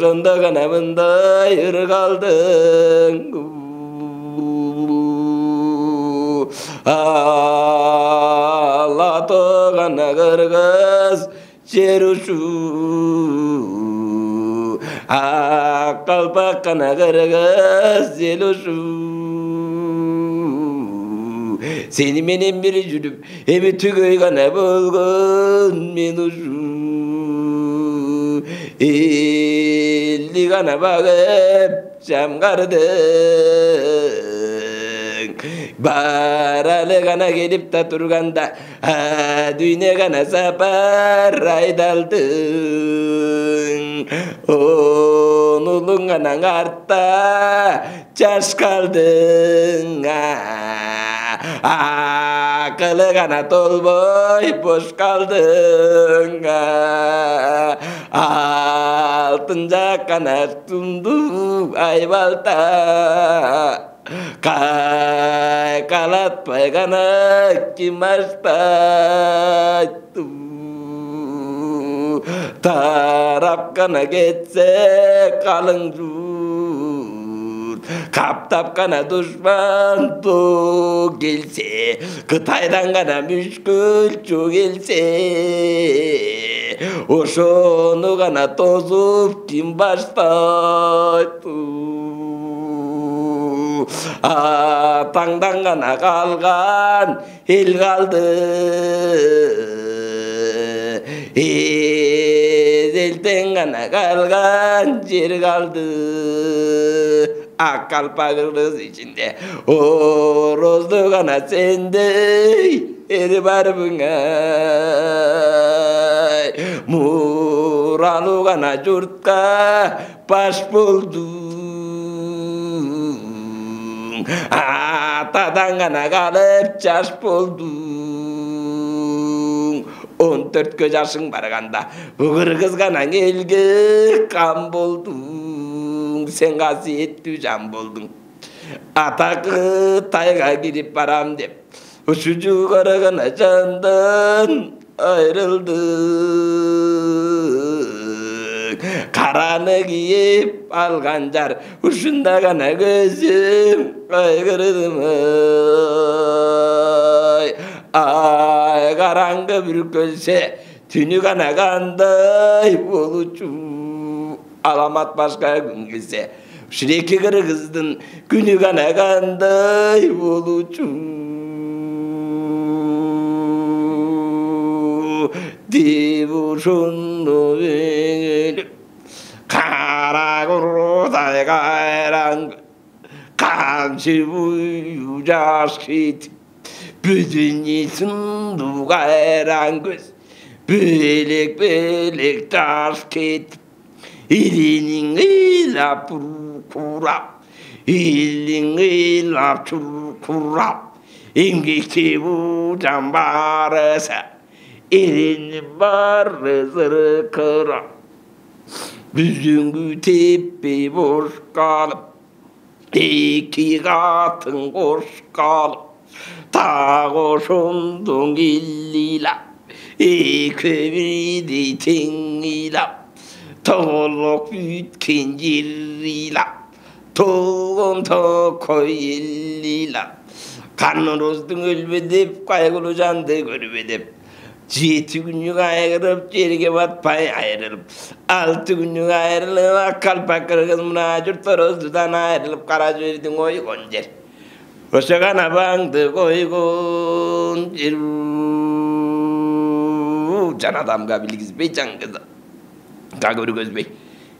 ошондо гана мындай ыргалдың. Алато гана кыргыз жер ушу, ак калпак гана кыргыз эл ушу. Seni менен бири жүрүп, эми түгөй гана болгон мен ушу. Элди гана багып жамгардың. Баралы гана келип та турганда, дүйнө гана сапар айдалдың. Онулуң гана артта жаш калдың. Акылы гана толбой бош калдың. Алтын жаккана тунду айбалта, кайкалатпай гана ким аштайт. Тарап гана кетсе калың журт, каптап гана душман то келсе, Кытайдан гана мүшкүлчү келсе, ошону гана тосуп ким баштайт. Атаңдан гана калган эл калды, эзелтен гана калган жер калды. Ак калпак кыргыз ичинде орозду гана сендей эри барбыңай. Муралуу гана журтка баш болдуң, атадан гана калып жаш болдуң. 14 жашың барганда кыргыз гана элге кам болдуң. Sen касиеттүү жан болдуң. Ата Кытайга кирип барам деп, ушучу карагана жандан айрылдың. Караны кийип алган жар, ушунда гана көзүм кайгырдым. Ай караңгы бүркөлсө, түнү гана кандай болучу. Аламат башка күн келсе, ушуреки кыргыздын күнү гана кандай болучу. Деп ошону белип, кара курдай кайран камчы буйу жаш кетип, бүдүнү сынду кайран көз, белек жаш кетип, илиниң ыйлап курап, илиң ыйлап чуркурап, эмгектебу жан барыса, элинин бары зыркырап. Бүзүңгү теппей бош калып, эки катын кош калып, так ошондон киллилап, экөө бирдей тең ыйлап, тоолоп бүткен жер ыйлап, толгон токой эл ыйлап, Канороздун өлбө деп, кайгылуу жанды көрбө деп, 7 күнүк айырып, жерге батпай айрылып, 6 күнүк айрылып, ак калпак кыргыз мына журттороздудан айрылып кара жердин ойгон жер. Ошо гана баңды койгон жер. Жан адамга билгизбей жан кызы көргөзбөй.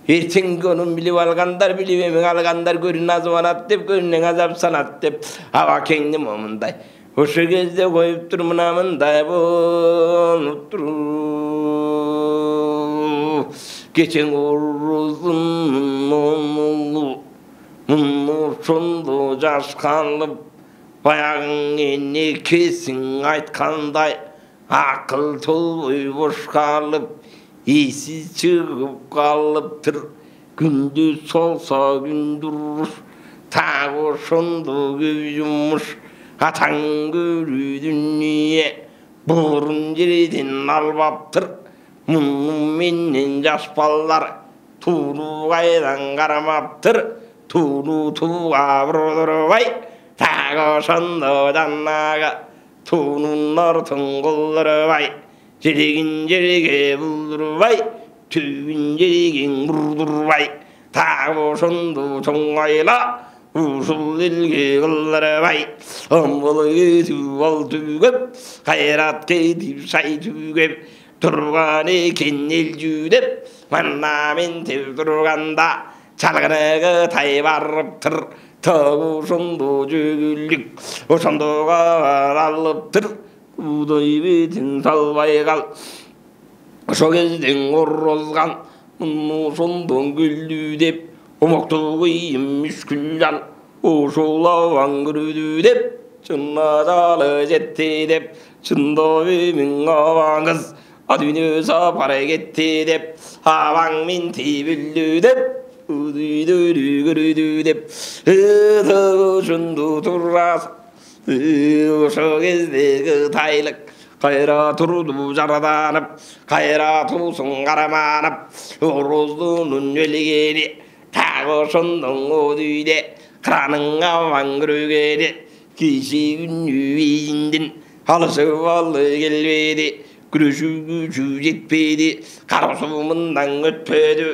Эртеңки онун билип алгандар, билип эми алгандар көрүн азабанат деп, көрүнөн азап санат деп, аба кеңди момундай. Ошо кезде коюп тур мына мындай болуп тур. Кечең орузун момулу, ошондо жаш калып, баягың энекесиң айткандай, акыл толбой бош калып, эси чыгып калыптыр. Күндү солсо күндүр, так ошондо көп жумуш. Атаң көрүү дүние, бурун жерден албаптыр. Муну менен жаш балдар 투누가이당 가라마트르 투누 투가 부르르바이 다고선 너잔나가 투눈 너르 퉁굴르바이 지리긴지리게 부르르바이 투긴지리긴 부르르바이 다고선도 정화이라 우술일게 걸르바이 엄벌게 두월두급 가이랏게 딥사이두급 들어가니 긴일 주대 만나면 들어간다 잘가네 그 다이바릅들 더우선도 주글릭 우선도가 알릅들 우도입이 딘살바이갈 속에 댕오르간 무선도 글류대 오목도의 임미스kul란 오솔라 왕그르두대 전나자르 제티대 전도의 민가왕스 아dünyösa paregettidep havangmin tibilüdep uduydürügürüdüdep ıdıgışındu turras ışı gezdegi taylık kayra turdu jaradanıp kayra tusun garamanıp uruzdunun veligeni tağışındın odüyde kranınga vangürügeni kişi günlüğündin halısı valı gelvedi 그러슈 жетпеді қарасуымынан өтпеді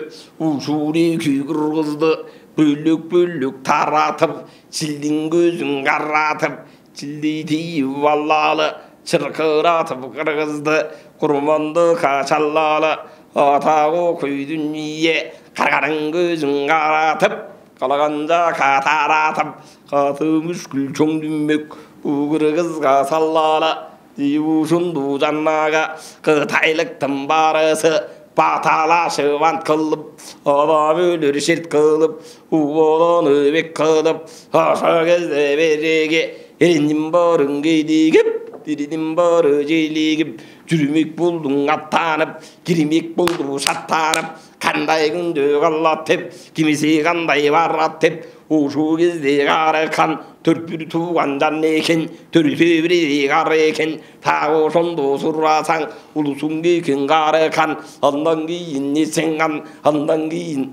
усури күй қырғызды бөлік таратып сілдің көзін қаратып сілдей тиіп аллалы шырқыратып қырғызды құрманды қашаллалы атағы көй дүние қарғаның көзін қаратып қалағанда қатаратып қаты мүшкіл чоң дүмбек қырғызға саллалы Divusundu jannaga kıtaylıktın barısı Batalaşı vant kılıp Adam ölür şirt kılıp Uğolunu bek kılıp Aşağı gezde berege Elinin barın giydigip Dirinin barı ceyligip Cürümük buldun attanıp Girmek buldu sattanıp Kanday gündü gallatip Kimisi kanday varratip Uşu gezde garıkan Törpür tuğan canneken Törpür biri garıken Tağı sondu surrasan Ulusun giyken garıkan Andan giyin nisengan Andan giyin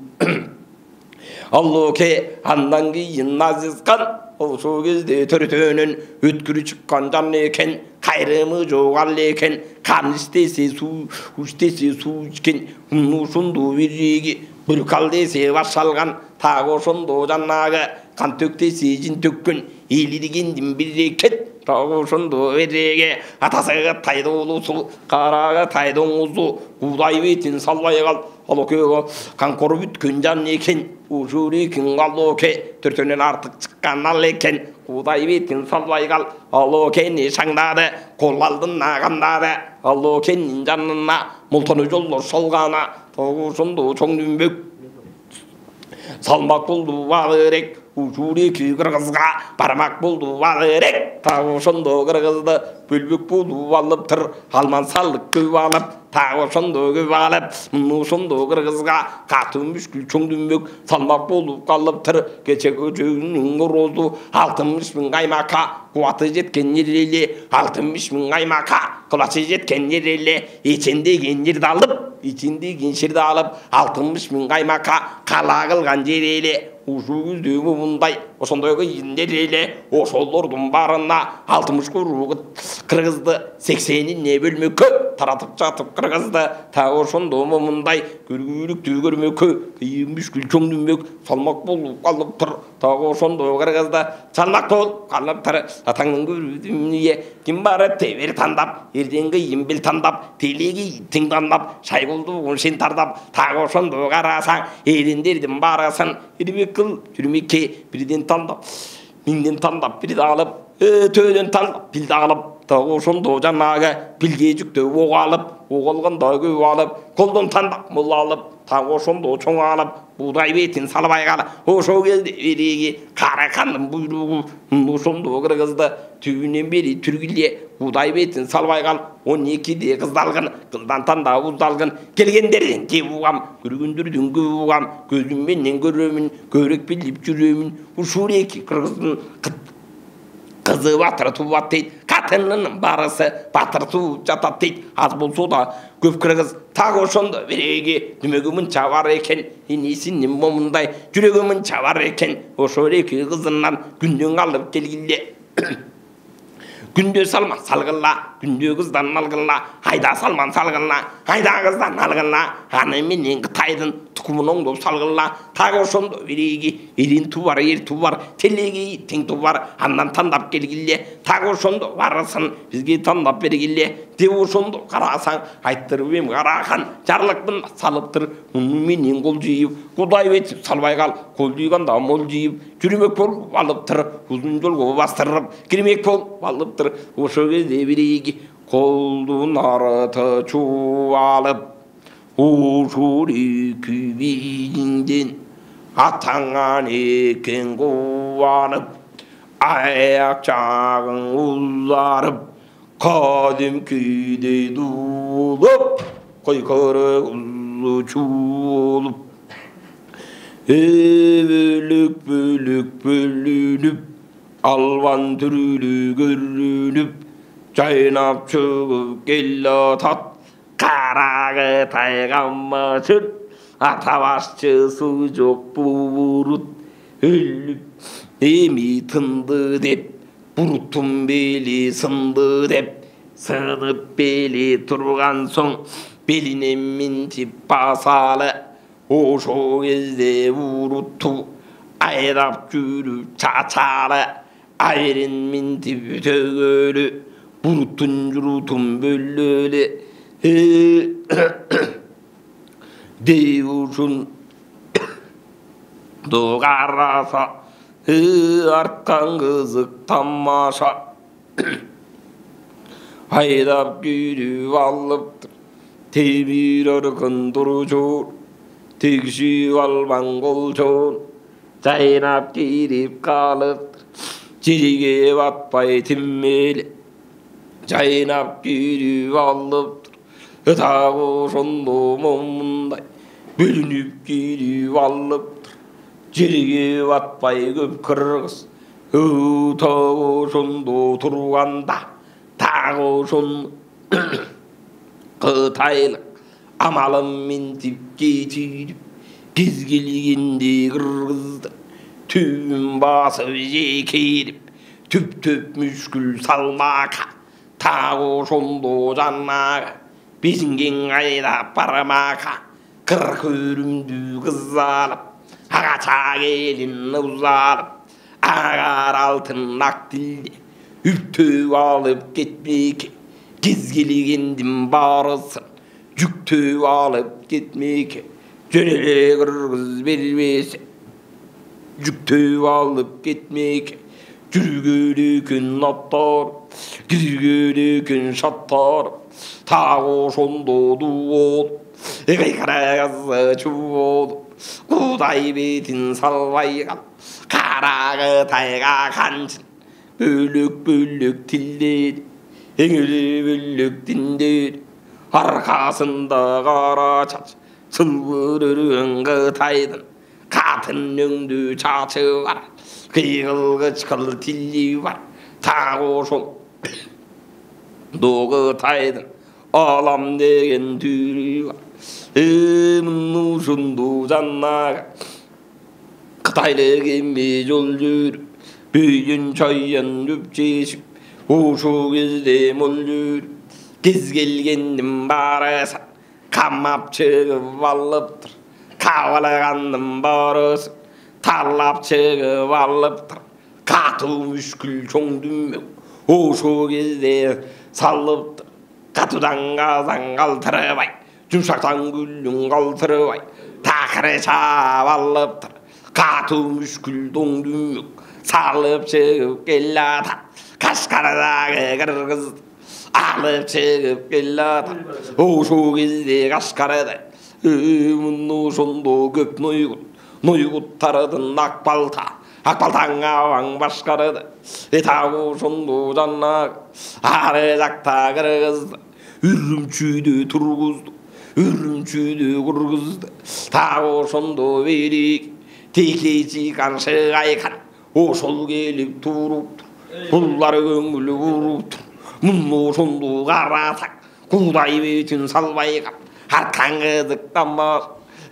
Alloke andan giyin nazizkan Uşu gezde törtönün Ötkürü çıkkan canneken Kayrımı joğalleken Kan istesi su içken Uşundu virigi Bülkal dese başsalgan Tağı sondu jannaga қан төктесе жин төккін елдігенден бірекет тауышынды вереге атасыға тайды ұлысу қараға тайды оңызу құдай бетін салбай қал ал өкеге қан қорып үткен жан екен ұжыр екен ал өке түртінен артық шыққан ал екен құдай бетін салбай қал ал өкені шаңдады қол алдын ағандады ал өкенің жанына мұлтыны жолы солғана тауышынды чоң дүмбек салмақ болды бағырек Uşuri ki kırgızga parmak buldu valırek Tağışındı kırgızdı bülbük buldu alıptır Alman sallık köy alıp Tağışındı köy alıp Nuşundu kırgızga katı müşkül çoğ dümbük Salmak buldu kalıptır Geçe köçüğünün rozdu 60 bin kaymaka Kuvatı jetken yereli 60 bin kaymaka Kulaşı jetken yereli İçindegen yerde alıp İçindegen şerde alıp 60 bin kaymaka Kala kılgan yereli Uşuğuz düğümü bunday, osondayғы ендерелі, осоллордың барына 60 күрігі қырғызды, 80'in не бөлмөкі, таратып жатып қырғызды, тағы осондығы мұндай, көргілік түйгірмөкі, 25 күл чоң дүмбек, салмақ болып қалып тұр, тағы осондығы қырғызды, салмақ болып қалып тұр, атаңның көрдіміне, кім бары тевер тандап, ерденгі ембел тандап, телегі еттің тандап, шай болды оң сен тардап, тағы осондығы қарасаң, ерендердің барасын, Irmekıl, yürümeke birden tandap, minden tandap, biri de alıp, töyden tandap, bil de alıp, tağı sondu canaga, bilgecikte oğ alıp, oğalgan da göğü alıp, koldan tandap, mulla alıp, tağı sondu çoğ alıp, buğday betin salabay kalı, hoşo geldi, verigi, karakanın buyruğu, bu sondu kırgızdı, tüyünden beri türgülye, buğday betin salabay kalı, 12'de kızdalgın, kıldan tanda uzdalgın, kelgenderden ke buğam, görgündürdün göğam, gözümden görümün, görek bilip жүрөмүн, ушурeki kırgыздın kızı batırı tuvat deyt, katının barısı batırı tuvat jatat deyt, az bolsa da көп кыргыз так ошондо биреги дүмөгүмүн чабар экен инисинин момундай жүрөгүмүн чабар экен ошол эки кызынан күндөн алып келгиле күндө салман салгыла күндө кыздан алгыла айда салман салгыла айда кыздан алгыла аны менен Кытайдын тукумун оңдоп салгыла так ошондо биреги эрин тубар эр тубар телеги тең тубар андан тандап келгиле так ошондо барысын бизге тандап бергиле деп ошондо карасаң айттырып эм карахан жарлыкпын салыптыр муну менен кол жыйып Кудай бетип салбай кал кол жыйганда мол жыйып жүрмөк болуп алыптыр узун жолго бастырып кирмек болуп алыптыр ошол кезде биреги колдун арты чубалып ошол эки бииңден атаңан экен кубанып аяк жагың узарып кадимкидей дуулуп кой көрү чуулуп бөлүк бөлүк бөлүнүп албан түрүлүү көрүнүп жайнап чыгып келатат кара Кытай каммашыр ата башчы суу жок бурут өлүп эми тынды деп буруттун бели сынды деп сынып бели турган соң белине минтип басалы ошол кезде бурутту айдап жүрүп чачалы айрын минтип төгөлү буруттун журутун бөлөлү деп ушун караса арткан кызык тамаша айдап жүрүп алыптыр темир аркын турчу тигишип албан колчон жайнап кирип калыптыр жерге батпай тиммели жайнап кирип алыптыр так ошондо момундай бөлүнүп кирип алыптыр жерге батпай көп кыргыз так ошондо турганда так ошондо Кытайлык амалын минтип кетирип кез келгенде кыргызды түбүн басып жекерип түп мүшкүл салмака так ошондо жаннага безинген айдап бармака кыр көрүмдүү кыз алып агача келин узалып агар алтын ак тилде үптөп алып кетмеке кез келгендин барысын жүктөп алып кетмеке жөнеле кыргыз бербесе жүктөп алып кетмеке жүргөн экен аттар кирген экен шаттар так ошондо дуу кайкара чуу Кудай бетин салбай кал кара Кытайга канчын бөлөк бөлөк тилдер эңири бөлөк диндер аркасында кара чач сылбырырын Кытайдын катын өңдүү чачы бар кыйгыл кычкыл тили бар так ошол Кытайдын алам деген түрү бар ушунду жаннага Кытайлык эми жол жүрүп бүйүн чайын жүп жешип ошол кезде мол жүрүп кез келгендин барысын камап чыгып алыптыр кабылгандын барысын тарлап чыгып алыптыр катуу мүшкүл чоң дүмөк ошол кезде салыптыр катуудан казан калтырбай жумшактан күлүн калтырбай такыры чаап алыптыр катуу мүшкүл доң дүмөк салып чыгып келатат Кашкардагы кыргызды алып чыгып келатат ошол кезде Кашкарда муну ошондо көп нойгуттардын ак балтаң абаң башкарды так ошондо жаннак ары жакта кыргызды үрүмчүдө тургузду үрүмчүдө кургузду так ошондо берик текечи каншы айкан ошол келип туруптур булар көңүл буруптур муну ошондо карасак Құдай бетін салбайға Арқаңғыдықтамақ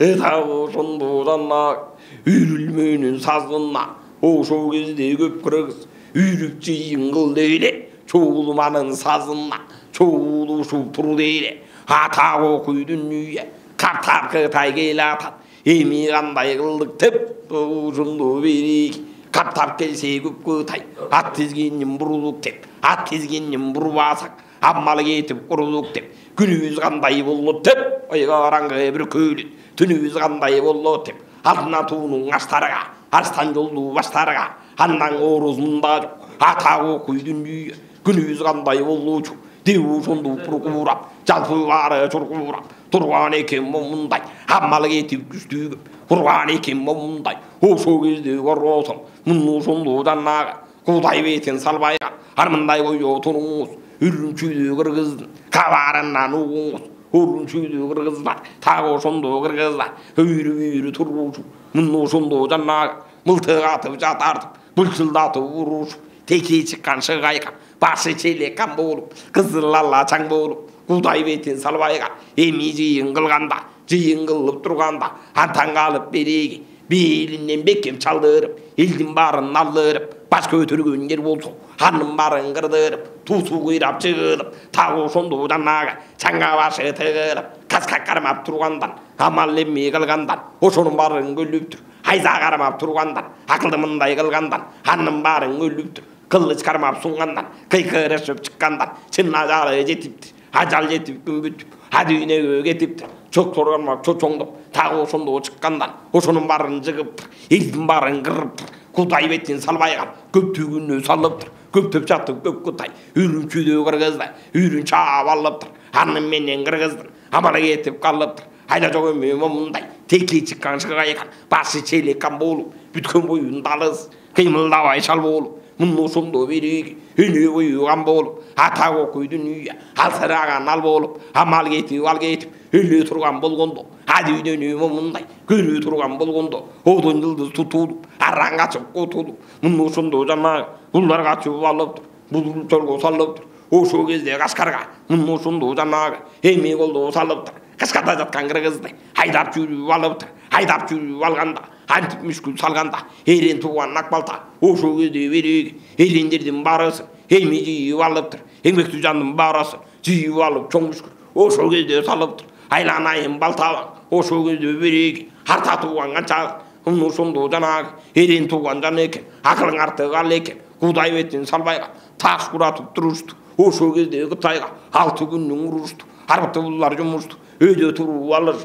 Этағы шындуданақ Үйрілменің сазына Ошо кезде көп қырғыз Үйріп жиын қыл дейле Чоғылманың сазына Чоғылу шуп тұр дейле Атағы құйдың үйе Қаптарқы тайгейлі атат Еми қандай қылдық тіп Ұжынды берек Қаптап келсе көп көтай Ат тезгеннен бұрылық деп Ат тезгеннен бұрып асақ Аммалы кетіп құрылық деп Күніміз қандай болды деп Ойғараңғы бір көйлет Түніміз қандай болды деп Алдына туының аштарға Арстан жолды баштарға Аннан орызында жоқ Атағы құйдың үйе Күніміз қандай болды жоқ Деу сонды пұрқурап Жалпы бары тұрқурап Тұрған екен мұндай Аммалы кетіп күстігіп Құрған екен мұндай Ошо кезде көросың Мұны сонды даннаға Құдай бетін салбайға Армындай қойы тұрыңыз Үрінчүйді қырғыздың Қабарынан ұғыңыз Үрінчүйді қырғыздар Тағы сонды қырғыздар Үйрі тұрушы Мұны сонды даннаға Мылтық атып жатартып Бұлшылдатып ұрушы Теке шыққан шығайқан Басы челекқан болып Қызылала чаң болып Құдай бетін салбайға Еми жиын қылғанда Жиын қылып тұрғанда Антан қалып береге Белінен бекем чалдырып Елдің барын алдырып Бас көтірген ер болсын Ханның барын қырдырып Тусу қирап жығылып Тағы сонды даннаға Чаңға башы тығылып Қасқа қармап тұрғандан Амал емей қылғандан Ошының барын көліп тұр Айза қармап тұрғандан Ақылды мындай қылғандан Ханның барын көліп тұр Қылыш қармап сұңғандан Қиқырышып шыққандан Шын ажалы жетіпті Ажал жетіп күн бүтіп Адүйіне кетіпті Чөк торғанмақ чөчоңдып Тағы осынды шыққандан Осының барын жығып Елдің барын қырып Құдай бетін салбайған Көп түгінне салып тұр Көптеп жатып көп құдай Үйрінчүйді қырғыздай Үйрін чап алып тұр Анным менен қырғыздың Амалы кетіп қалып тұр Айда жоқ өме мұндай Теке шыққан шығайқан Басы челекқан болып Бүткен бойын далыз Қимылдабай шал болып Мұны сонды береге Үне ойыған болып Атағы көйдің үйе Алсыраған ал болып Амал кетіп ал кетіп Өлі тұрған болғынды Адүйден өме мұндай Көрі тұрған болғынды Одан жылдыз тұтылып Аран қачып қотылып Мұны сонды жаңағы Бұлдар қачып алып тұр Бұл жолғы салып тұр Ошо кезде қасқарға Мұны сонды жаңағы Еме қолды салып тұр Қасқарда жатқан қырғызды Айдап жүріп алып тұр Айдап жүріп алғанда Антып мүшкіл салғанда Ерен туған ақбалта Ошо кезде береге Ерендердің барысы Еме жиып алып тұр Еңбекті жандың барасы Жиып алып чоң мүшкіл Ошо кезде салып тұр Айланайын балталан Ошо кезде береге Арта туған қаншағын Мұны сонды жаңағы Ерен туған жан екен Ақылың артық ал екен Құдай бетін салбайға Таш құратып тұрышты Ошо кезде Қытайға 6 күннің ұрышты Арбыты бұлар жұмышты Өйде тұру алыр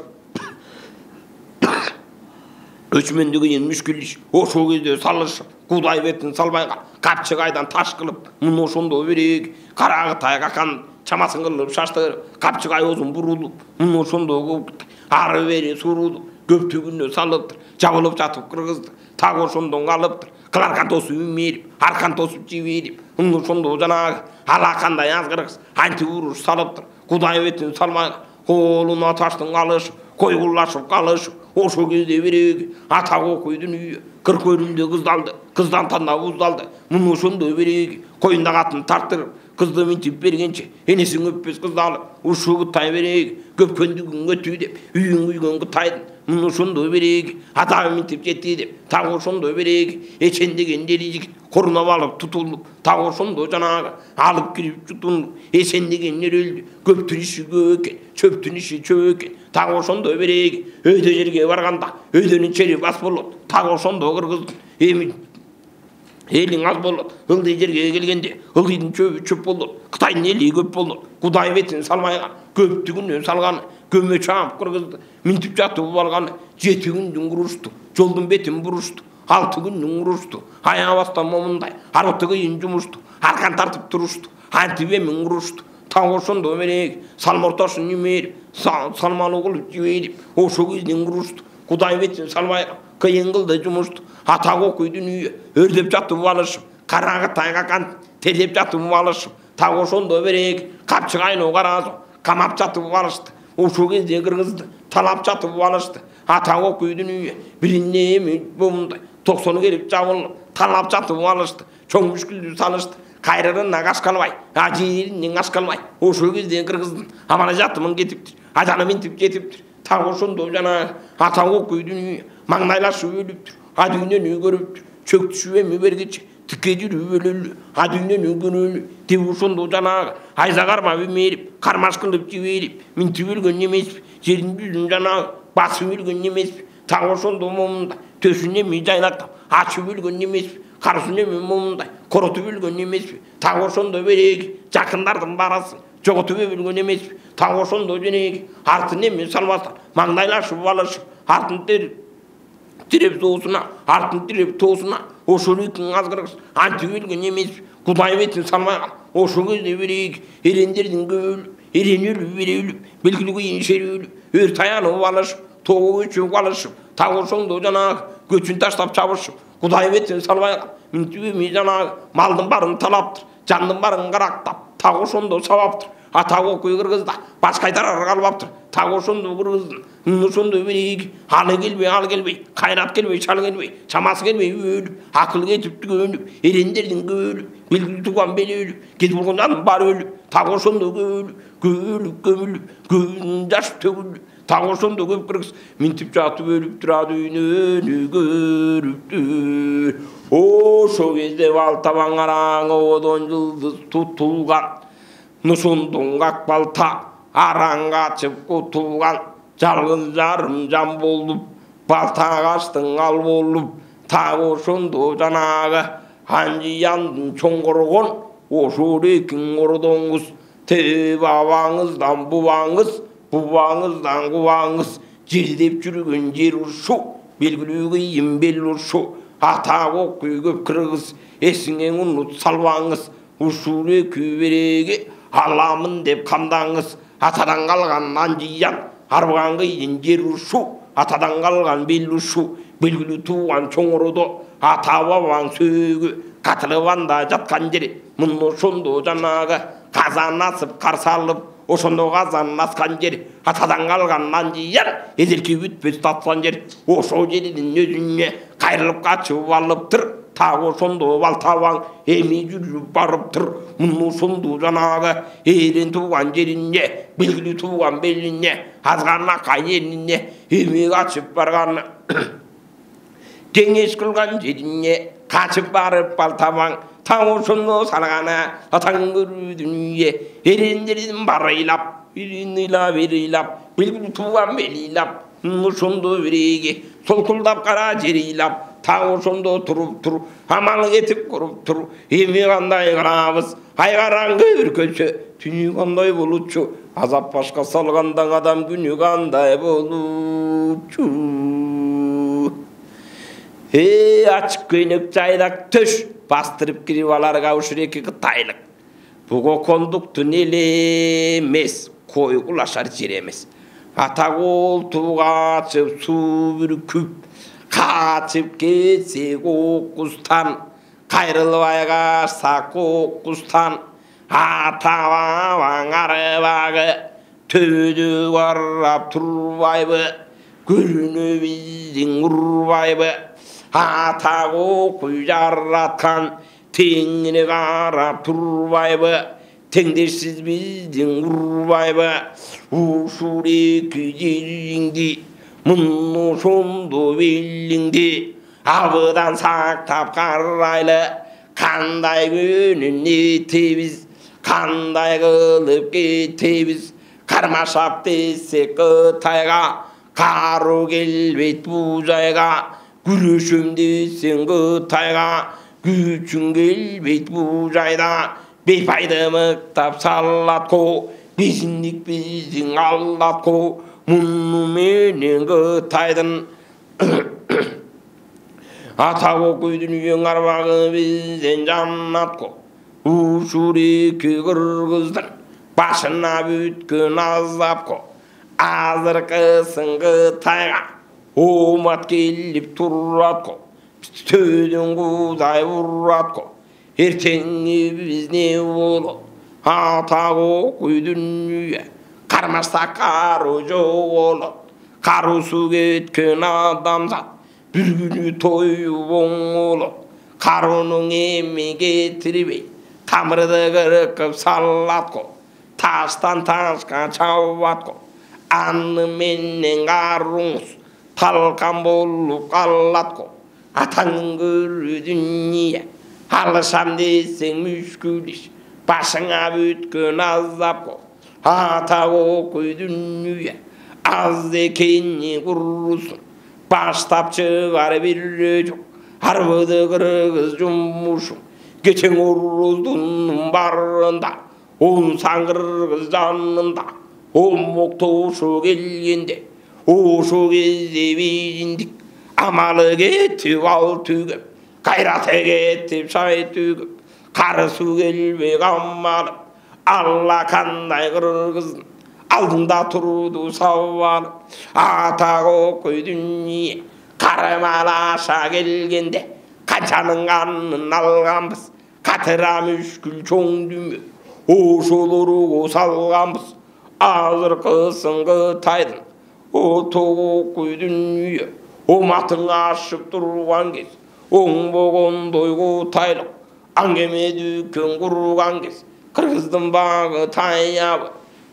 Өчмендігінен мүшкіліш Ошо кезде салышы Құдай бетін салбайға Қапчығайдан таш қылып Мұны сонды береге Қарағытай қақан Чамасын қылып шаштырып Қапчығай озын бұрылып Мұны сонды көпті Ары бере сұрылып Көп түгінне салып тұр Жабылып жатып қырғызды Тағы сонды қалып тұр Қыларқан тосып үмеріп Арқан тосып жіберіп Мұны сонды жаңағы Алақандай азғырғыз Анти ұрыш салып тұр Құдай бетін салмайға Қолына таштың қалышып Қойғылашып қалышып Ошо кезде береге Атағы қойдың үйі Қыр көрімде қыздалды Қыздан танда ұздалды Мұны сонды береге Қойында қатын тарттырып Қызды мінтіп бергенше Енесін өппес қыздалып Ошо Қытай береге Көпкенді өтті деп Үйін үйген Қытайдың Мұны сонды береге Атағы мінтіп жетті деп Тағы сонды береге Ешендеген дері жігіт Қорынап алып тұтылып Тағы сонды жаңағы Алып кіріп жұтылып Ешендеген нер өлді Көптің іші көкен Чөптің іші чөкен Тағы сонды береге Өйде жерге барғанда Өйденің чері бас болып Тағы сонды қырғыздың Елің аз болды Ылды жерге келгенде Ылдың чөбі чөп болды Қытайдың елі көп болды Құдай бетін салмайған Көпті күннен салғаны Көме чамып қырғызды Мінтіп жатып алғаны 7 күндің ұрышты Жолдың бетін бұрышты 6 күннің ұрышты Аяға бастан момындай Арбыты қиын жұмышты Арқан тартып тұрышты Антып емін ұрышты Тағы сонды мереге Салмортасын немеріп Салмалы қылып жіберіп Ошо кезден ұрышты Құдай бетін салмайған Қиын қылды жұмышты Атағы көйдің үйі Өрдеп жатып алышып Қарағытай қақан Тердеп жатып алышып Тағы сонды мереге Қапчығайын қаразы Қамап жатып алышты Ошо кезде қырғызды Талап жатып алышты Атағы көйдің үйі Біріне еме болмындай 90 келіп жабылып Талап жатып алышты Чоң мүшкілді салышты қайрырын нағаш қалмай ажирін неңаш қалмай ошол кезде кыргыздын амана жатымын кетиптир ажаны минтип кетиптир так ошондо жанагы атаң окуйдун маңнайлашып өлүптүр адүйнөн үйгөрүптүр чөктүшүп эми бергичи тике жүрүп өлөлү адүйнөн үйгөнөлү деп ошондо жанагы айза кармап эмерип кармаш кылып жиберип минтип өлгөн эмеспи жердин жүзүн жанагы басып өлгөн эмеспи так ошондо момундай төсүн эми жайнактап ачып өлгөн эмеспи карысын эми момундай коротуп өлгөн эмеспи так ошондо береги жакындардын баарасын жоготуп өлгөн эмеспи так ошондо женеги артын эми салбастан маңдайлашып алышып артын тиреп соосуна артын тиреп тоосуна ошол үкүн азгыргыс антип өлгөн эмеспи кудай бетин салмайган ошол кезде береги эрендердин көбөлүп эрен өлүп бере өлүп белгилүү кыйын шери өлүп өр таянып алышып тоого көчүп алышып так ошондо жанагы көчүн таштап чабышып кудай бетин салбайган минтип эми жанагы малдын баарын талаптыр жандын баарын карактап так ошондо сабаптыр ата окуй кыргызда баш кайтарар калбаптыр так ошондо кыргыздын ошондо береги аны келбей ал келбей кайрат келбей чал келбей чамасы келбей өлүп акыл кетип түгөнүп эрендердин көбөлүп белгилүү тууган бели өлүп кетип болгондардын баары өлүп так ошондо көбөлүп көмүлүп жаш төгүлүп так ошондо көп кыргыз минтип жатып өлүптүр адүйнөн үйгөрүптүр ошол кезде балтабаң араң ободон жылдыз тутулган нусундун ак балта араң качып кутулган жалгыз жарым жан болуп балта качтың ал болуп так ошондо жанагы анжияндын чоңгоргон ошол экиң ордоңуз бабаңыздан бубаңыз бубаңыздан кубаңыз жердеп жүргөн жер ушу белгилүү кыйын бел ушу ата окуй көп кыргыз эсиңе унут салбаңыз ушул экөө береги аламын деп камдаңыз атадан калган анжиян арбаган кыйын жер ушу атадан калган бел ушу белгилүү тууган чоң ордо ата бабаң сөөгү катылып анда жаткан жер мына ошондо жанагы казан асып карсы алып ошондо казан аскан жер атадан калган анжиян эзерки бүтпөс татсан жер ошол жердин өзүнө кайрылып качып алыптыр так ошондо балтабаң эми жүрүп барыптыр мына ошондо жанагы эрен тууган жерине белгилүү тууган белине азгана кайнерине эми качып барган кеңеш кылган жерине качып барып балтабаң так ошондо салгана атаң көрүү дүнүйө эрендердин баары ыйлап ыйлап белгилүү тууган бели ыйлап ошондо биреги солкулдап кара жер ыйлап так ошондо туруптур амал кетип куруптур эми кандай кылабыз ай караңгы бүркөчө түнү кандай болучу азап башка салганда адам күнү кандай болучу ачык көйнөк жайдак төш бастырып кирип алар кабышыр эки кытайлык буга кондуктун эли эмес кой кулашар жер эмес ата колтук ачып суу бүркүп качып кетсе кокустан кайрылбай качса кокустан ата бабаң арбагы төбөдө карап турбайбы көрүнө биздин урбайбы ата окуй жараткан теңине карап турбайбы теңдешсиз биздин урбайбы ушул эки жериңди мына ошондо белиңди абыдан сактап карайлы кандай күнүн этебиз кандай кылып кетебиз кармашап десек Кытайга кару келбейт бул жайга күрөшөм десең Кытайга күчүң келбейт бул жайда бейпайды мыктап салат ко безиндик биздин аллат ко муну менен Кытайдын ата окуйдун үйөң арбагы бизден жаннат ко ушул эки кыргыздын башына бүткөн азап ко азыркысын Кытайга омат келип турат ко төбөдөн кудай урат ко эртеңи биз не болот ата окуйдун үйө кармашсак кару жоголот карусу кеткен адамзат бир күнү тоюп оңолот карунун эми кетирбей тамырды кіркіп салатқо, тастан тасқа чауатқо, анны менен қаруңыз, талқан болып қалатқо, атаңның көрі дүние, алышам десең мүшкілдеш, башыңа бүткін азапқо, ата оқой дүние, аз екенне құрысын, баштап шығар бірі жоқ, арбыды қырғыз жұмышың, geçen uruzdun barında, on sangırgız canında, on muktuşu gelgende, o şu gezde bilindik, amalı getip al tügüp, gayrata getip şay tügüp, karısı gelmek ammalıp, Allah kanday kırgızın, aldında turdu savvanıp, ata koy dünya, karımalaşa gelgende, kaçanın kanın alganbız, katıra müşkül çoğun düğme, oşoluru salganbız, ağır kısın kıtaydın, o toğuk koy dünya, o matın aşıp durgan kez, oң boğun doygu taylık, angeme dükün kurgan kez, kırgızdın bağı tayyabı,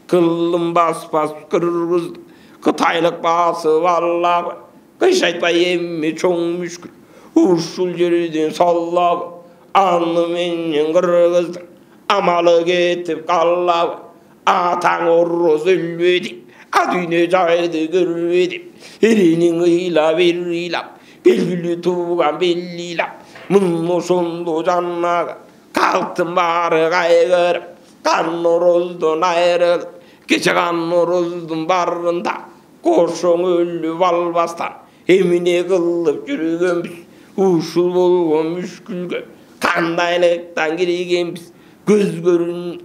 kıllın bas kırgızdı, kıtaylık bası vallağı, kış aytpay emmi çoğun müşkül, uşul жерден саллабы, анны менен кыргыздың, амалы кетіп қаллабы, атаң орыс өлбедік, адүйне жайды көрбедік, еренің ыйлап ерлап, белгілі туған белгілап, мұн ошонду жаннаға, қалқтың бары қайғырып, қан орыздың айрылып, кеше қан орыздың барында, қошың өліп албастан, еміне қылып жүргенбіз, ушул болгон мүшкүлгө кандайлыктан киргенбиз, көз көрүн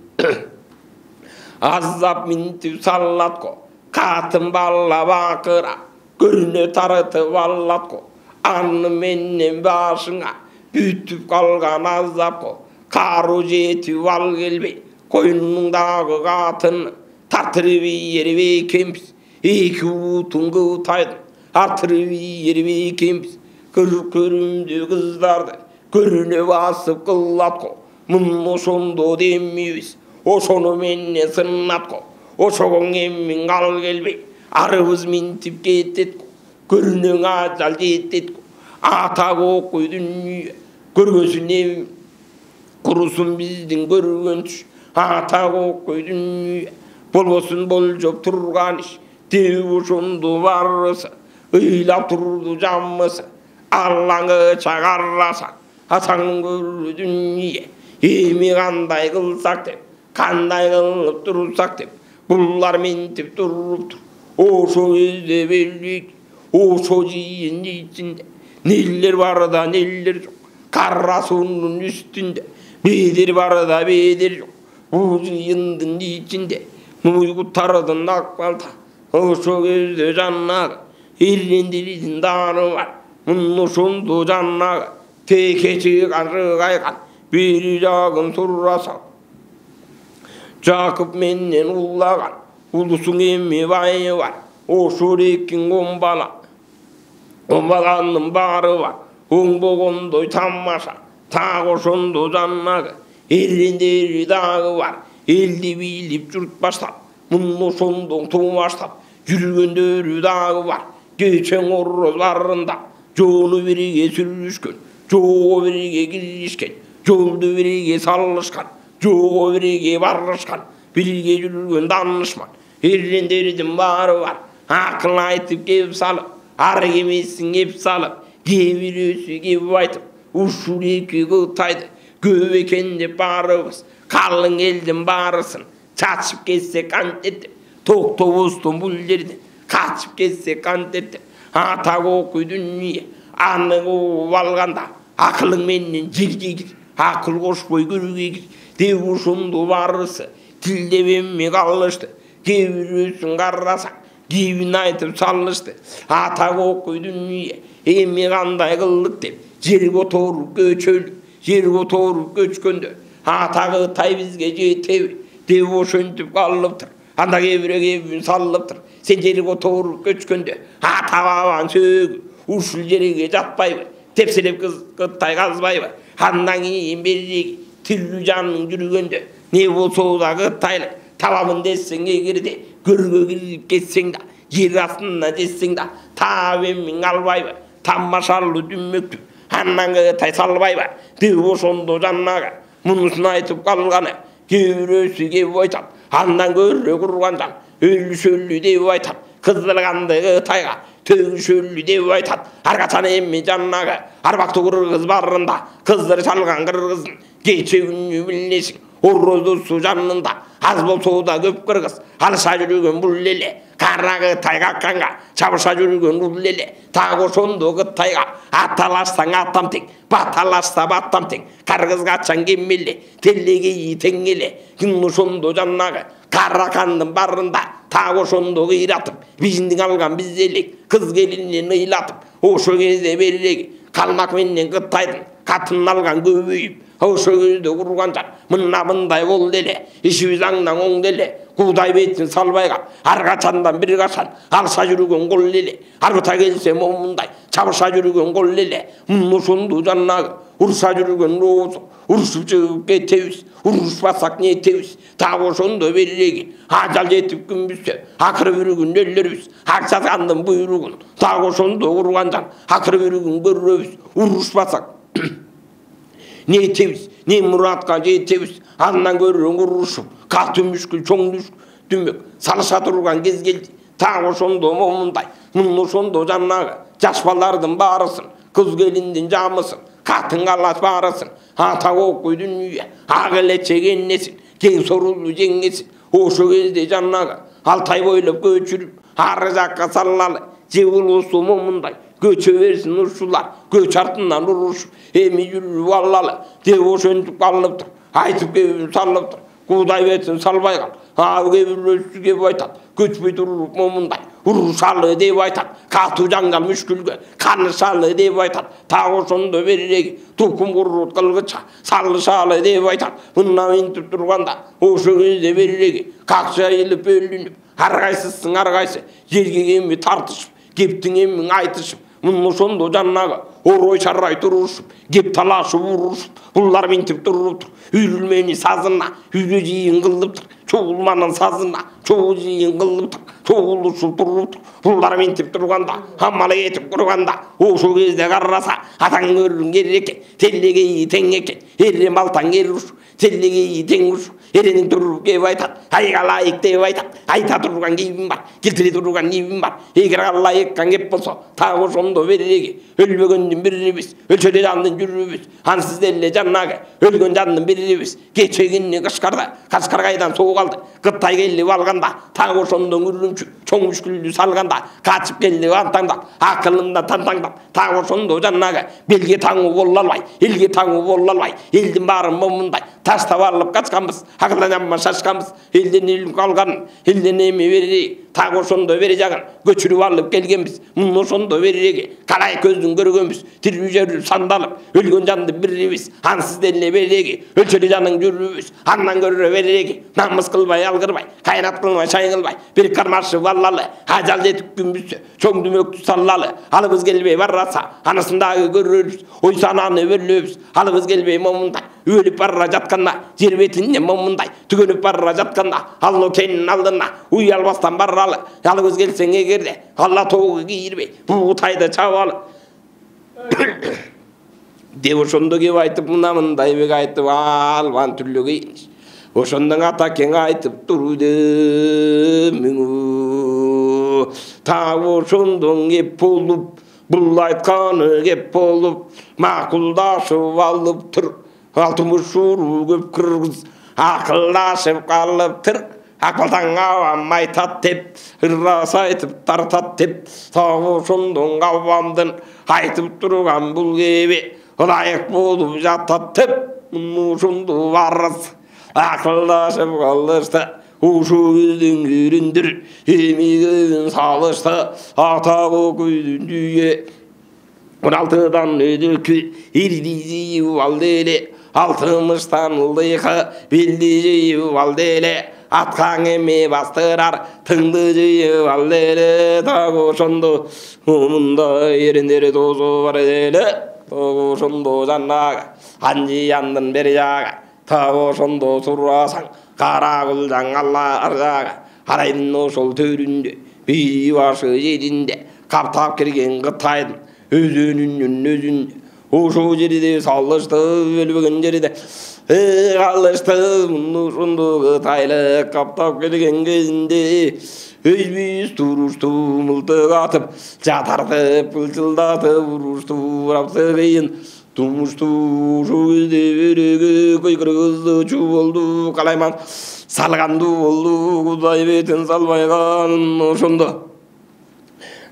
азап минтип саллатко, катын балла бакыра, көрүнө таратып аллатко, анны менен башыңа бүтүп калган азапко, кару жетип ал келбей, койнуңдагы катынны тартырып ийербей экенбиз, эки утун кытайдын артырып ийербей экенбиз, көрүмдүү кыздарды көрүнө басып кылатко, мун ошондо демейбиз, ошону менен сынатко, ошогоң эммиң ал келбей, арыбыз минтип кететко, көрүнөң ажал жететко, ата окуй дүнүйө, көргөсүн эм курусун биздин көргөн түш, ата окуй дүнүйө, болбосун болжоп турган иш, деп ошондо барысы, ыйлап турду жаммысы, Allah'ı çağırlasak, atağın görü dünya, emi kanday kılsak dep, kanday kılıp durursak dep, bunlar mentip duruptur. Oşo yüzde bellik, oşo jiyin içinde, neller var da neller yok, karra sunun üstünde, bedir var da bedir yok, bu jiyindin içinde, uygu taradın akbalta, oşo yüzde cannağı, irrendiridin dağını var. Мұн ошонду жаннаға, текечи қарғайған, бері жағын тұрасал. Жақып менен уллаған, улысың емме байы бар, ошо рекін омбаланның бары бар, оң боғындой тамаша, тағы ошонду жаннаға, елендері дағы бар, елді биліп жүрт баштап, мұн ошондың тумаштап, жүргендері дағы бар, кечен орыз барында, жолу бириге сүрүшкөн, жоо бириге киришкен, жолду бириге салышкан, жоо бириге барышкан, бирге жүргөн данышман, эрдендердин баары бар, акыл айтып кеп салып, ары кемесин кеп салып, кебирөсү кеп айтып, ушул эки кытайды, көп экен деп барыбыз, калың элдин баарысын чачып кетсек кантетип, токтобостун бул жерден качып кетсек кантетип, ата окуй дүние, аны кууп алганда, акылың менен жерге кир, акыл кошпой көрүүгө кир, деп ушунду барысы, тилдеп эмме калышты, кээ бирөөсүн карасаң, кийбин айтып салышты, ата окуй дүние, эми кандай кылдык деп, жерге оторуп көчөлүп, жерге оторуп көчкөндө, атагы тай бизге жетеби, деп ошентип калыптыр. Анда кебире кебин салыптыр. Сен жерге оторуп көчкөндө, ата бабаң сөөгү, ушул жерге жатпайбы, тепселеп кыттай казбайбы, андан кийин береги 딜루자는 줄건데 네 보소다 그 타일 타와면 됐생이 그러되 그르기 겠생다 이라스나 됐생다 타웨밍 알바이바 담마살로 줌맥주 한나가 타살바이바 디보손도 잔나가 문스나이트 깔가네 기르시게 와이탑 한나가 르구르간장 을슐리데 와이탑 그들간데 그 타이가 tögüşüllüde aytat argatana emmi jannaga arbakты kırgız barında kızları salgan kırgızın geçegünü bilnesin orrozu su janında az bolsa da köp kırgız alışa жүрген бул эле карагы тайгакканга чабыша жүрген бул эле так ошондо кытайга аталашсаң атам тең баталашса баттам тең кыргызга ачан кеммеле телеге тең эле күн ошондо жаннагы каракандын барында так ошондо кыйратып биздин алган биз элек кыз келинин ыйлатып ошо кезде береги калмак менен кытайдын катын алган көбөйүп ошо кезде курганжар мына мындай болду эле ишибиз аңдан оңду эле куудай бетин салбайга ар качандан бир качан алса жүргөн кол эле арбыта келсе момундай чабыша жүргөн кол эле ошондо жаннагы уруша жүргөн роозу урушуп чыгып кетебиз урушпасак не этебиз так ошондо береги ажал жетип күнбүзсө акырып үрүгүн өллөрүбүз акчасандын буйругун так ошондо урганжан акырып үрүгүн көрүбүз урушпасак не этебиз не муратка жетебиз андан көрүң урушуп катуу мүшкүл чоң дүмөк салыша турган кез келди так ошондо момундай ошондо жаннагы жаш балдардын баарысын кыз келиндин жамысын катын калаш баарысын ата окуй дүнүйө ак эле чегенесин кең сорулуу жеңесин ошо кезде жаннагы Алтай бойлоп көчүрүп ар жакка саллалы жебулусу момундай көчө берсин урушулар көч артынан урушуп эми жүрүп алалы деп ошентип калыптыр айтып кеп салыптыр куудай бетин салбай кал ал кебирөөсү кеп айтат көчпөй туруп момундай урушалы деп айтат катуу жаңгал мүшкүлгө канышалы деп айтат так ошондо береги тукум курут кылгыча салышалы деп айтат мына минтип турганда ошо кезде береги какча элип бөлүнүп ар кайсысың ар кайсы жерге эми тартышып кептиң эми айтышып мына ошондо жаннагы орой чаррай турушуп кеп талашып урушуп булар минтип туруптур үйрүлмени сазына үйгө жыйын кылыптыр чогулманын сазына чогул жыйын кылыптыр чогулушуп туруптур булар минтип турганда аммалы кетип курганда ошо кезде караса атаң көрүн керек экен телегеи тең экен эре малтаң эруш телегеи тең уш эренин туруп кеп айтат айга ылайык деп айтат айта турган кийимим бар келтире турган кийимим бар эгер ылайык кеп болсо так ошондо береги өлбөгөндүн бирибиз өлчөдө жандын жүрүбүз ансыз деле жаннагы өлгөн жандын бирибиз кечегинни кашкар кайдан суу калды кытай келип алганда так ошондо үрүнчү чоң мүшкүлдү салганда качып келип антаңдап акылында тантаңдап так ошондо жаннагы белге таңуу боло албай элге таңуу боло албай элдин баарын момундай таштап алып качканбыз акылданамма шашканбыз элден илип калган элден эми береги так ошондо бери жагын көчүрүп алып келгенбиз мына ошондо береги калай көздүн көргөнбүз тирүү жүрүп сандалып өлгөн жандын бирибиз ансыз деле береги өлчөдө жаның жүрүбүз андан көрө береги намыс кылбай алгырбай кайрат кылбай чай кылбай бир кармашып алалы ажал жетип күнбүзсө чоң дүмөктү саллалы алыбыз келбей бараса анысын дагы көрөрбүз ой сананы бөлөбүз алыбыз келбей момундай өлүп бара жатканда жер бетинен момундай түгөнүп бара жатканда алло кенин алдына уй албастан баралы алыбыз келсең эгерде алла тоого кийирбей бул тайды чабалы деп ошондо кеп айтып мына мындай бек айтып албан түрлү кийиниш ошондон ата кең айтып турду миңу так ошондон кеп болуп бул айтканы кеп болуп макулдашып алыптыр алтымыш уруу көп кыргыз акылдашып калыптыр акбалтаң абам айтат деп ырас айтып тартат деп так ошондон абамдын айтып турган бул кеби ылайык болуп жатат деп ошондо барыс акылдашып калышты ошо кезден үйрөндүр эми көбүн салышты ата көйдүн дүйө 16'dan ödükü irdizi valdele 60'tan lıkı bildici valdele atkan emi bastırar tındıcı valdele tago şondu umunda yerinderi tozu var dele tago şondu jannaga anji yandın beri jaga тағы ошондо сурасаң кара кылжаң аларга карайдын ошол төрүндө бейи башы жеринде каптап кирген Кытайдын өзөнүнүн өзүндө ошол жерде салышты өлбөгөн жерде калышты ушунду Кытайлык каптап келген кезинде өзбүз турушту мылтык атып жатартып ылчылдатып урушту урапсы кыйын тумушту ошол кезде береги көй кыргызды чу болду калайман салганду болду Кудай бетин салбайган ошондо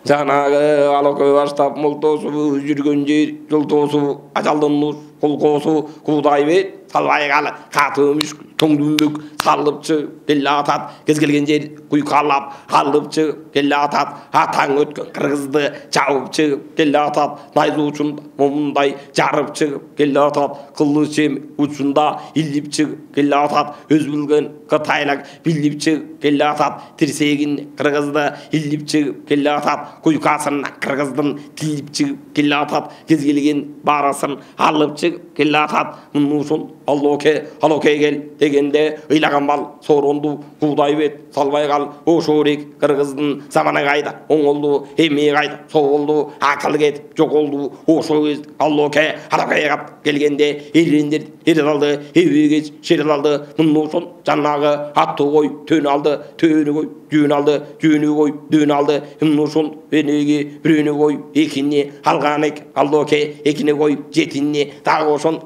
жанагы алакөй баштап мылтоосу жүргөн жер жолтоосу ажалдын нур колкоосу Кудай бет салбайган каты мүшкүл тоңдүмбөк салып чыгып келе атат кез келген жер куйкалап алып чыгып келе атат атаң өткөн кыргызды жабып чыгып келе атат найза учунда момундай жарып чыгып келе атат кылыч эми учунда илип чыгып келе атат өз билген Кытайлык билип чыгып келе атат тирсегин кыргызды илип чыгып келе атат куйкасына кыргыздын тилип чыгып келе атат кез келген баарасын алып чыгып келе атат мунусун алоке кел дегенде ыйлаган бал соронду Кудай бет салбай кал ошорек кыргыздын заманы кайда оңолду эми кайда соолду акыл кетип жоголду ошол кез алоке кап келгенде эрендер эре алды эбеге шере алды мунусун жанагы аттуу кой төн алды төөнү кой жүүн алды жүүнү кой дөөн алды мунусун энеги бирөөнү кой экини алган экен алоке экини кой жетини дагы ошон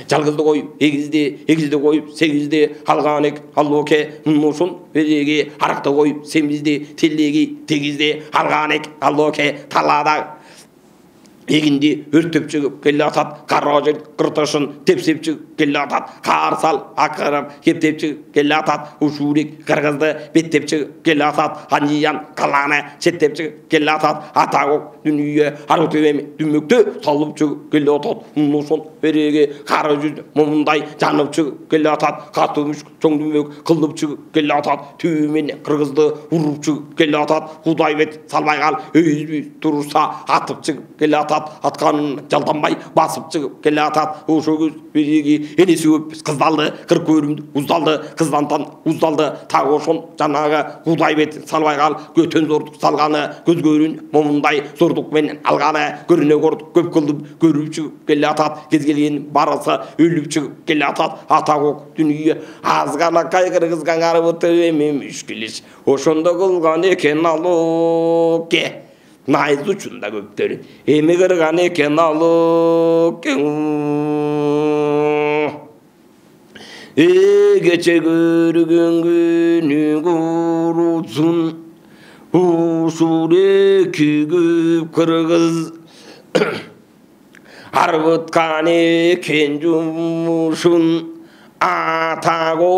жалгызды коюп эгизди коюп сегизди алган экен алоке мунусун береги аракты коюп семизди телеги тегизди алган экен алоке талаада эгинди өртөп чыгып келе атат кара жер кыртышын тепсеп чыгып келе атат карсал акырып кептеп чыгып келе атат ушурик кыргызды беттеп чыгып келе атат анжиян каланы четтеп чыгып келе атат атагок дүнүйө ару төбеми дүмөктө салып чыгып келе атат мунусун береги кара жүз момундай жанып чыгып келе атат каты мүшкүл чоң дүмөк кылып чыгып келе атат түбү менен кыргызды уруп чыгып келе атат Кудай бет салбай кал өзүбүз турса атып чыгып келе атат атканын жалданбай басып чыгып келе атат ошол көз береги энеси көп кыздалды кырк көрүмдү уздалды кыздантан уздалды так ошон жанагы Кудай бет салбай кал көтөн зордук салганы көз көрүн момундай зордук менен алганы көрүнө көрдүк көп кылдым көрүп чыгып келе атат кез келген барысы өлүп чыгып келе атат ата кок дүнүйө азганакай кыргызга арбыты эми мүшкүл иш ошондо кылган экен алоке найз учунда көптөрүн эми кырган экен алоке кече көргөн күнү курусун ушул эки көп кыргыз арбыткан экен жумушун атаго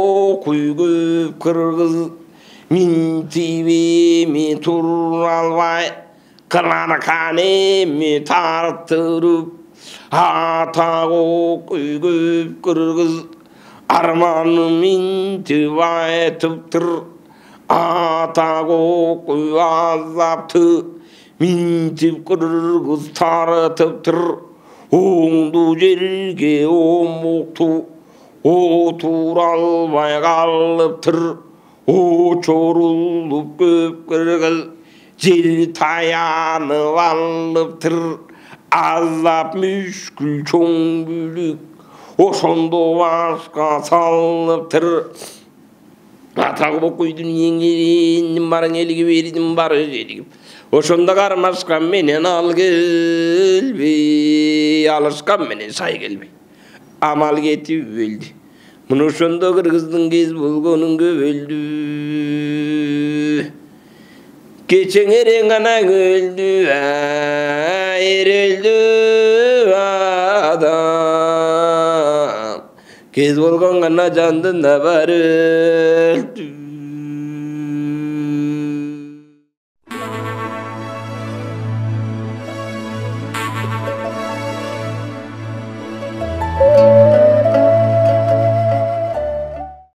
күйгөп кыргыз минтип эми тура албай кыларкан эми тартырып атаго күйгөп кыргыз арманым минтип айтыптыр атаго күй азапты минтип кыргыз тартыптыр оңду жерге омукту отура албай калыптыр очорулуп көп кыргыз жер таянып алыптыр азап мүшкүл чоң бүлүк ошондо башка салыптыр атагы бокуйдун эңерин барың элге бердим бар жеригим ошондо кармашкан менен ал келбей алышкан менен шай келбей амал кетип өлдү мына ошондо кыргыздын кез болгонун көбөлдү кечең эрең гана өлдү эрелдү адам кез болгон гана жандын да бары өлдү